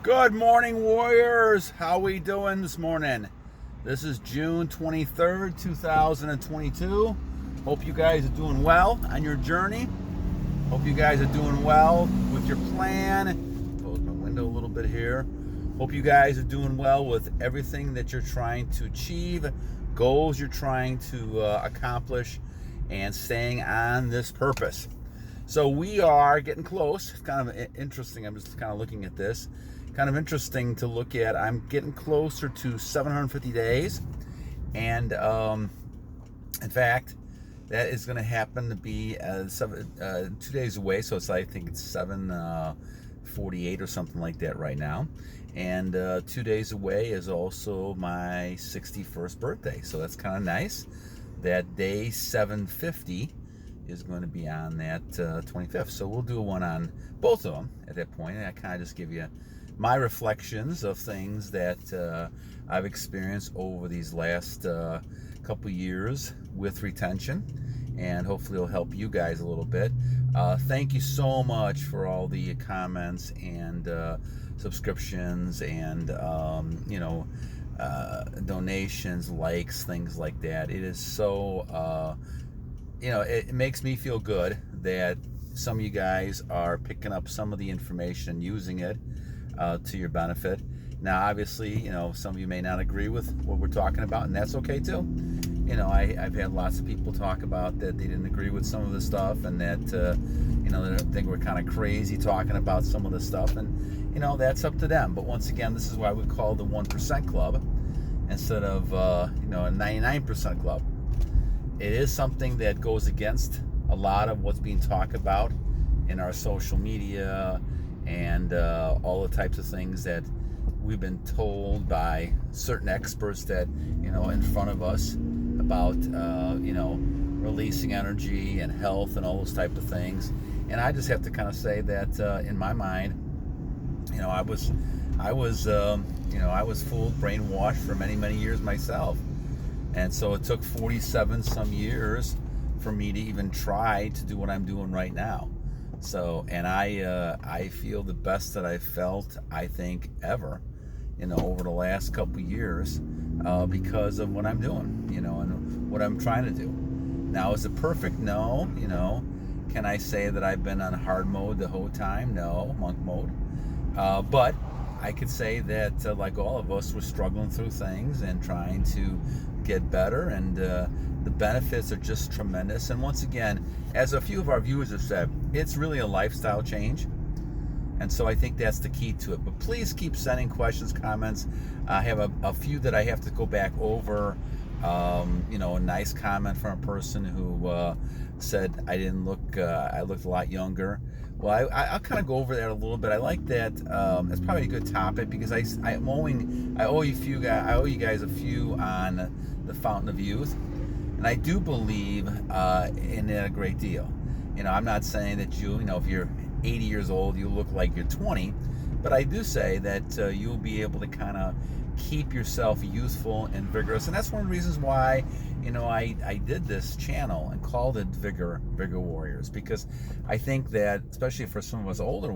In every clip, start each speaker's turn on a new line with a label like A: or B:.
A: Good morning, warriors. How we doing this morning? This is June 23rd, 2022. Hope you guys are doing well on your journey. Hope you guys are doing well with your plan. Close my window a little bit here. Hope you guys are doing well with everything that you're trying to achieve, goals you're trying to accomplish, and staying on this purpose. So we are getting close. It's kind of interesting. I'm just kind of looking at this. Kind of interesting to look at. I'm getting closer to 750 days. And in fact, that is going to happen to be 2 days away. So I think it's 7:48 or something like that right now. And 2 days away is also my 61st birthday. So that's kind of nice. That day 750 is going to be on that 25th. So we'll do one on both of them at that point. And I kind of just give you my reflections of things that I've experienced over these last couple years with retention, and hopefully it'll help you guys a little bit. Thank you so much for all the comments and subscriptions and donations, likes, things like that. It is so it makes me feel good that some of you guys are picking up some of the information and using it to your benefit. Now, obviously, some of you may not agree with what we're talking about, and that's okay too. I've had lots of people talk about that they didn't agree with some of the stuff, and that they think we're kind of crazy talking about some of the stuff, and that's up to them. But once again, this is why we call the 1% Club instead of a 99% Club. It is something that goes against a lot of what's being talked about in our social media and all the types of things that we've been told by certain experts that in front of us about releasing energy and health and all those type of things. And I just have to kind of say that in my mind, I was fooled, brainwashed for many years myself. And so it took 47 some years for me to even try to do what I'm doing right now. So, and I feel the best that I've felt, I think, ever, over the last couple years, because of what I'm doing, and what I'm trying to do. Now, is it perfect? No. Can I say that I've been on hard mode the whole time? No, monk mode. But I could say that, like all of us, we're struggling through things and trying to get better, and the benefits are just tremendous. And once again, as a few of our viewers have said, it's really a lifestyle change, and so I think that's the key to it. But please keep sending questions, comments. I have a few that I have to go back over. A nice comment from a person who said I didn't look, I looked a lot younger. Well, I'll kind of go over that a little bit. I like that. It's probably a good topic, because I owe you guys a few on the Fountain of Youth, and I do believe in it a great deal. I'm not saying that if you're 80 years old, you look like you're 20, but I do say that you'll be able to kind of keep yourself youthful and vigorous. And that's one of the reasons why I did this channel and called it Vigor Warriors, because I think that, especially for some of us older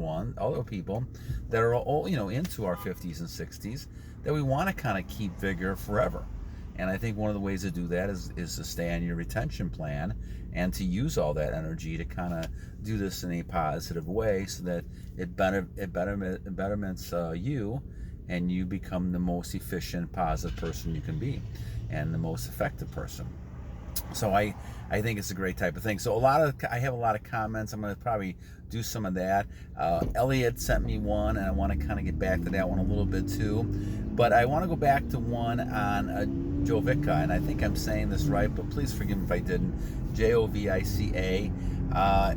A: people that are all into our 50s and 60s, that we want to kind of keep vigor forever. And I think one of the ways to do that is to stay on your retention plan and to use all that energy to kind of do this in a positive way, so that it betterments you, and you become the most efficient, positive person you can be, and the most effective person. So I think it's a great type of thing. So I have a lot of comments. I'm going to probably do some of that. Elliot sent me one, and I want to kind of get back to that one a little bit too. But I want to go back to one on Jovica, and I think I'm saying this right, but please forgive me if I didn't. Jovica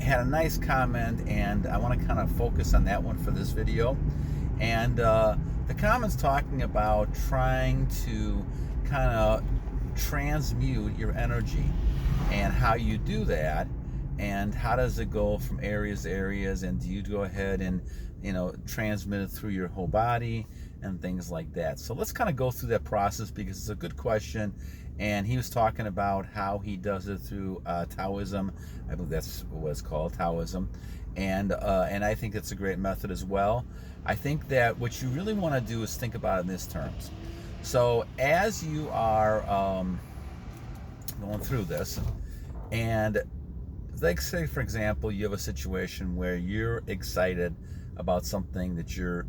A: had a nice comment, and I want to kind of focus on that one for this video. And the comment's talking about trying to kind of transmute your energy, and how you do that, and how does it go from areas to areas, and do you go ahead and transmit it through your whole body and things like that. So let's kind of go through that process, because it's a good question. And he was talking about how he does it through Taoism. I believe that's what it's called, Taoism. And I think it's a great method as well. I think that what you really want to do is think about it in these terms. So as you are going through this, and like say for example, you have a situation where you're excited about something that you're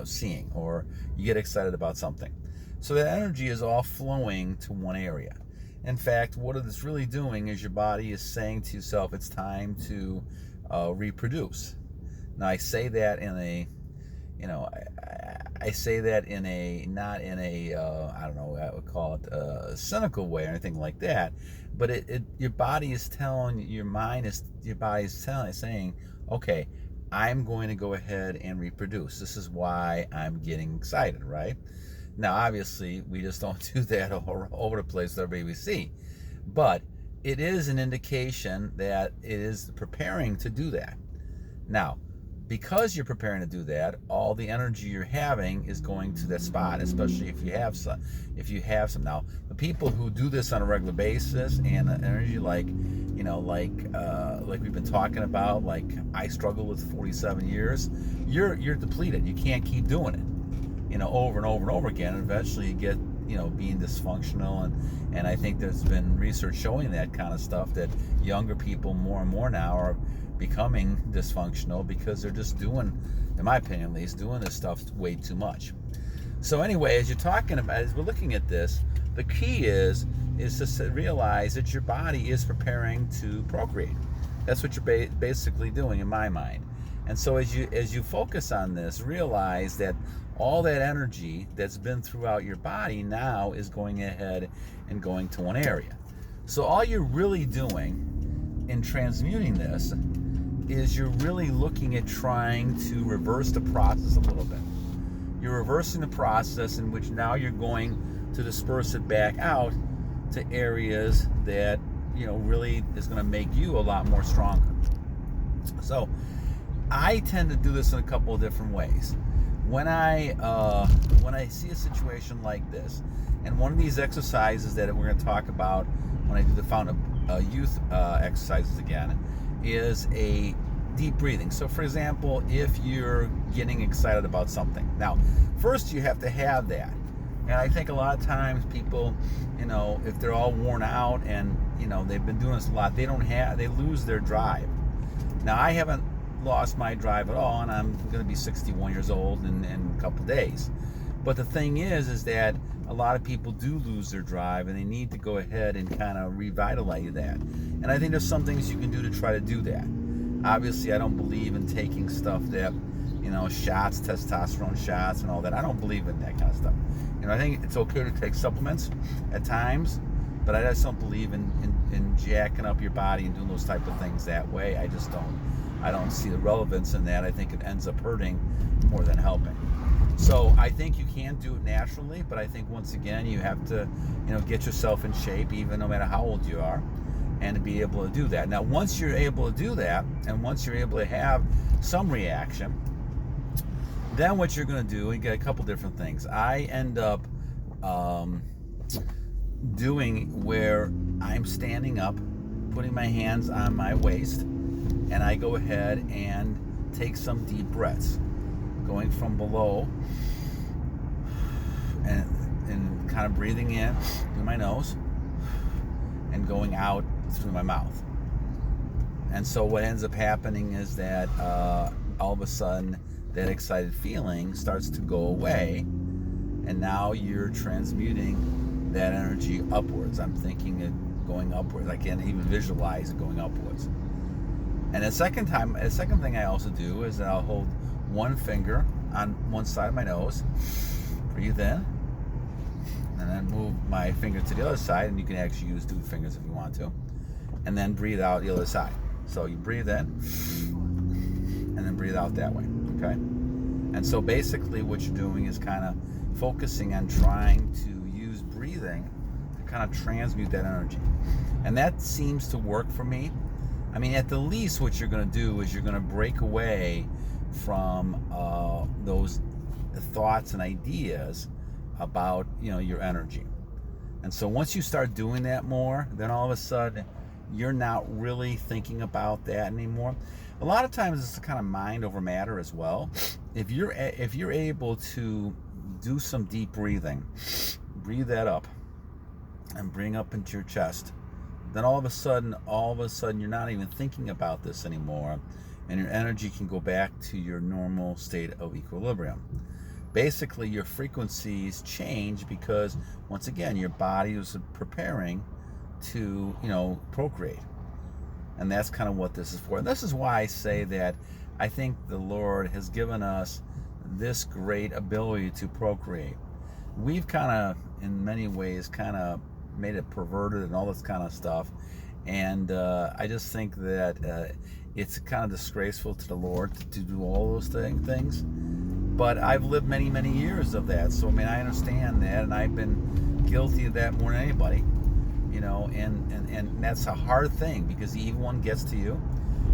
A: seeing, or you get excited about something. So that energy is all flowing to one area. In fact, what it's really doing is your body is saying to yourself, it's time to reproduce. Now I say that in a, I say that in a, not in a, I don't know, I would call it a cynical way or anything like that, but your body is telling, your body is saying, okay, I'm going to go ahead and reproduce. This is why I'm getting excited, right? Now, obviously, we just don't do that all over the place with everybody we see, but it is an indication that it is preparing to do that. Now, because you're preparing to do that, all the energy you're having is going to that spot, especially if you have some. Now, the people who do this on a regular basis and energy like we've been talking about, like I struggle with 47 years, you're depleted. You can't keep doing it, over and over and over again. And eventually you get, being dysfunctional. And I think there's been research showing that kind of stuff, that younger people more and more now are becoming dysfunctional because they're just doing, in my opinion at least, doing this stuff way too much. So anyway, as we're looking at this, the key is to realize that your body is preparing to procreate. That's what you're basically doing in my mind. And so as you focus on this, realize that all that energy that's been throughout your body now is going ahead and going to one area. So all you're really doing in transmuting this is you're really looking at trying to reverse the process a little bit. You're reversing the process in which now you're going to disperse it back out to areas that, really is going to make you a lot more stronger. So I tend to do this in a couple of different ways. When I see a situation like this, and one of these exercises that we're going to talk about when I do the youth exercises again, is a deep breathing. So for example, if you're getting excited about something, now first you have to have that. And I think a lot of times people, if they're all worn out and they've been doing this a lot, they lose their drive. Now I haven't lost my drive at all, and I'm going to be 61 years old in a couple days. But the thing is that a lot of people do lose their drive, and they need to go ahead and kind of revitalize that. And I think there's some things you can do to try to do that. Obviously, I don't believe in taking stuff that, shots, testosterone shots and all that. I don't believe in that kind of stuff. I think it's okay to take supplements at times, but I just don't believe in jacking up your body and doing those type of things that way. I don't see the relevance in that. I think it ends up hurting more than helping. So I think you can do it naturally, but I think once again you have to, get yourself in shape, even no matter how old you are, and to be able to do that. Now, once you're able to do that, and once you're able to have some reaction, then what you're going to do, you get a couple different things. I end up doing where I'm standing up, putting my hands on my waist, and I go ahead and take some deep breaths, going from below and kind of breathing in through my nose and going out through my mouth. And so what ends up happening is that all of a sudden that excited feeling starts to go away, and now you're transmuting that energy upwards. I'm thinking it going upwards. I can't even visualize it going upwards. And the second thing I also do is that I'll hold one finger on one side of my nose, breathe in, and then move my finger to the other side, and you can actually use two fingers if you want to, and then breathe out the other side. So you breathe in, and then breathe out that way, okay? And so basically what you're doing is kind of focusing on trying to use breathing to kind of transmute that energy. And that seems to work for me. I mean, at the least what you're going to do is you're going to break away from those thoughts and ideas about, your energy. And so once you start doing that more, then all of a sudden you're not really thinking about that anymore. A lot of times it's kind of mind over matter as well. if you're able to do some deep breathing, breathe that up and bring up into your chest, then all of a sudden you're not even thinking about this anymore, and your energy can go back to your normal state of equilibrium. Basically, your frequencies change because, once again, your body is preparing to, procreate. And that's kind of what this is for. And this is why I say that I think the Lord has given us this great ability to procreate. We've kind of, in many ways, kind of made it perverted and all this kind of stuff. And I just think that it's kind of disgraceful to the Lord to do all those things. But I've lived many, many years of that. So, I mean, I understand that, and I've been guilty of that more than anybody. And that's a hard thing, because the evil one gets to you,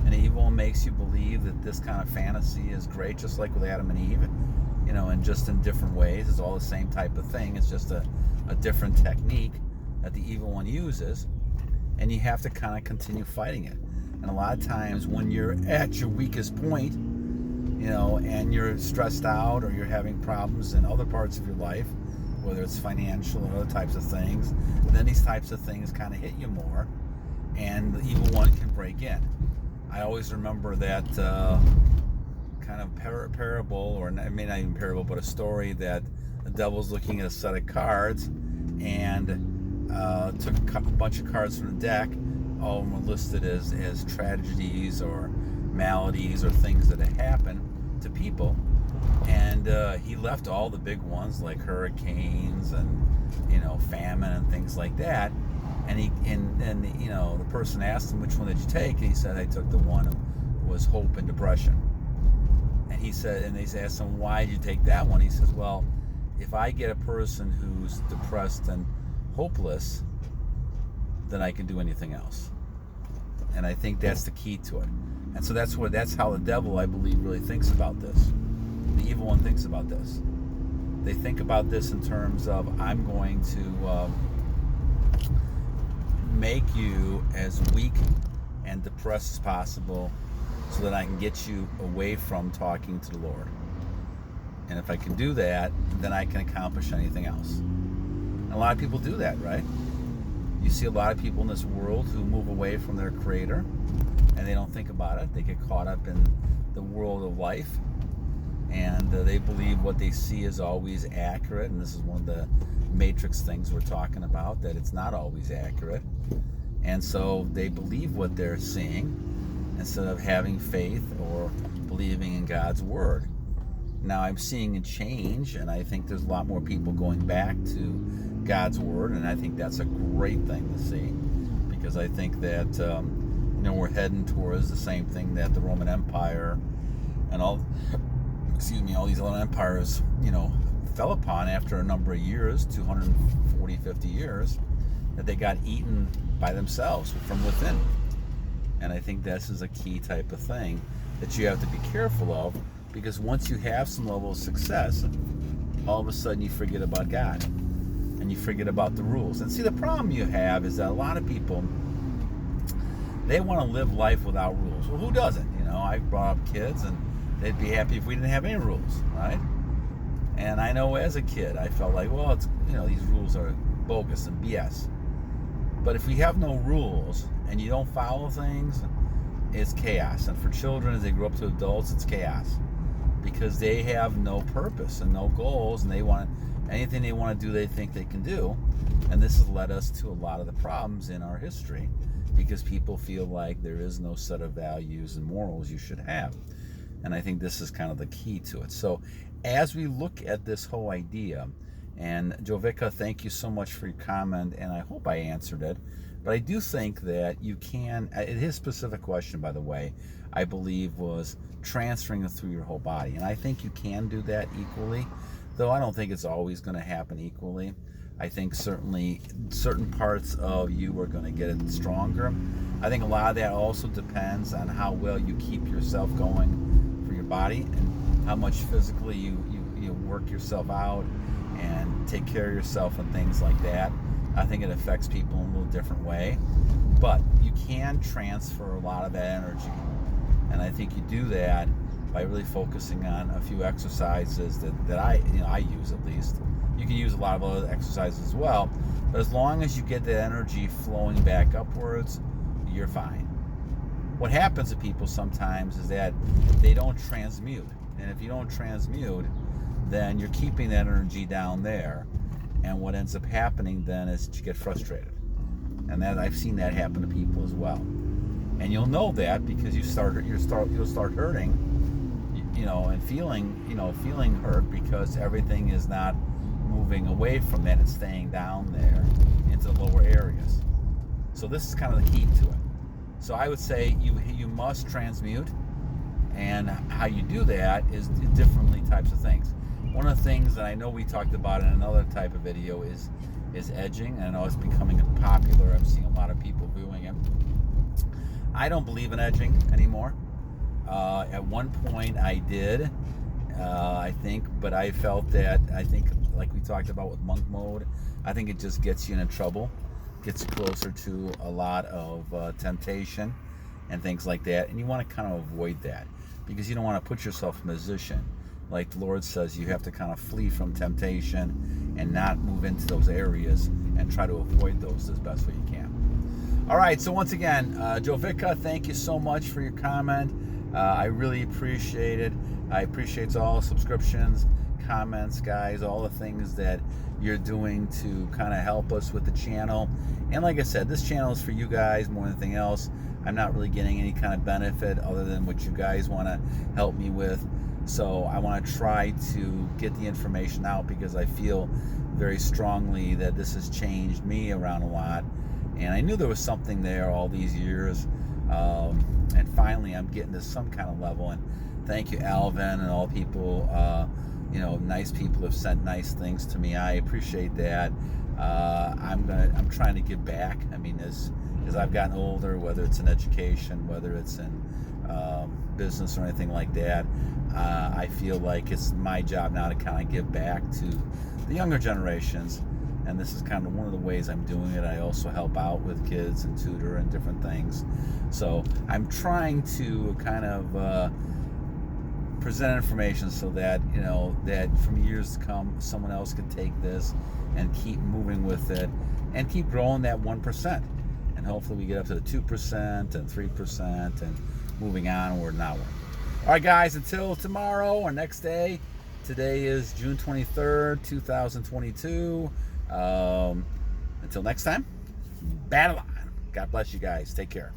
A: and the evil one makes you believe that this kind of fantasy is great, just like with Adam and Eve, and just in different ways. It's all the same type of thing. It's just a different technique that the evil one uses, and you have to kind of continue fighting it. And a lot of times when you're at your weakest point, and you're stressed out, or you're having problems in other parts of your life, whether it's financial or other types of things, then these types of things kind of hit you more, and the evil one can break in. I always remember that kind of parable, or maybe not even parable, but a story that the devil's looking at a set of cards and took a bunch of cards from the deck. All of them were listed as tragedies or maladies or things that have happened to people. And he left all the big ones like hurricanes and famine and things like that. And the person asked him, which one did you take? And he said, I took the one that was hope and depression. And he said, and they asked him, why did you take that one? He says, well, if I get a person who's depressed and hopeless, then I can do anything else. And I think that's the key to it. And so that's how the devil, I believe, really thinks about this. The evil one thinks about this. They think about this in terms of, I'm going to make you as weak and depressed as possible so that I can get you away from talking to the Lord. And if I can do that, then I can accomplish anything else. And a lot of people do that, right? You see a lot of people in this world who move away from their Creator, and they don't think about it. They get caught up in the world of life, and they believe what they see is always accurate. And this is one of the matrix things we're talking about, that it's not always accurate. And so they believe what they're seeing instead of having faith or believing in God's Word. Now I'm seeing a change, and I think there's a lot more people going back to God's Word, and I think that's a great thing to see, because I think that we're heading towards the same thing that the Roman Empire and all these other empires fell upon after a number of years, 240, 50 years, that they got eaten by themselves from within. And I think this is a key type of thing that you have to be careful of, because once you have some level of success, all of a sudden you forget about God and you forget about the rules. And see, the problem you have is that a lot of people, they want to live life without rules. Well, who doesn't? I brought up kids, and they'd be happy if we didn't have any rules, right? And I know as a kid, I felt like, well, it's these rules are bogus and BS. But if we have no rules and you don't follow things, it's chaos. And for children, as they grow up to adults, it's chaos, because they have no purpose and no goals, and anything they want to do, they think they can do. And this has led us to a lot of the problems in our history, because people feel like there is no set of values and morals you should have. And I think this is kind of the key to it. So as we look at this whole idea, and Jovica, thank you so much for your comment, and I hope I answered it. But I do think that you can, his specific question, by the way, I believe was transferring it through your whole body. And I think you can do that equally, though I don't think it's always going to happen equally. I think certainly certain parts of you are going to get it stronger. I think a lot of that also depends on how well you keep yourself going for your body, and how much physically you work yourself out and take care of yourself and things like that. I think it affects people in a little different way, but you can transfer a lot of that energy, and I think you do that by really focusing on a few exercises that I use at least. You can use a lot of other exercises as well, but as long as you get the energy flowing back upwards, you're fine. What happens to people sometimes is that they don't transmute. And if you don't transmute, then you're keeping that energy down there. And what ends up happening then is you get frustrated. And that I've seen that happen to people as well. And you'll know that because you'll start hurting, and feeling hurt because everything is not moving away from that. It's staying down there into the lower areas. So this is kind of the key to it. So I would say you must transmute, and how you do that is differently types of things. One of the things that I know we talked about in another type of video is edging, and I know it's becoming popular. I'm seeing a lot of people doing it. I don't believe in edging anymore. At one point I did, I think, but I felt that, like we talked about with monk mode, I think it just gets you into trouble, gets you closer to a lot of temptation and things like that, and you want to kind of avoid that because you don't want to put yourself in a position. Like the Lord says, you have to kind of flee from temptation and not move into those areas and try to avoid those as best way you can. All right, so once again, Jovica, thank you so much for your comment. I really appreciate it. I appreciate all subscriptions, comments, guys, all the things that you're doing to kind of help us with the channel. And like I said, this channel is for you guys more than anything else. I'm not really getting any kind of benefit other than what you guys want to help me with. So I want to try to get the information out because I feel very strongly that this has changed me around a lot. And I knew there was something there all these years. And finally I'm getting to some kind of level. And thank you, Alvin, and all people, nice people have sent nice things to me. I appreciate that. I'm trying to give back. I mean, as I've gotten older, whether it's in education, whether it's in business or anything like that, I feel like it's my job now to kind of give back to the younger generations, and this is kind of one of the ways I'm doing it. I also help out with kids and tutor and different things, so I'm trying to kind of present information so that that from years to come someone else could take this and keep moving with it and keep growing that 1%, and hopefully we get up to the 2% and 3% and moving onward and outward. All right, guys, until tomorrow or next day. Today is June 23rd, 2022. Until next time, battle on. God bless you guys. Take care.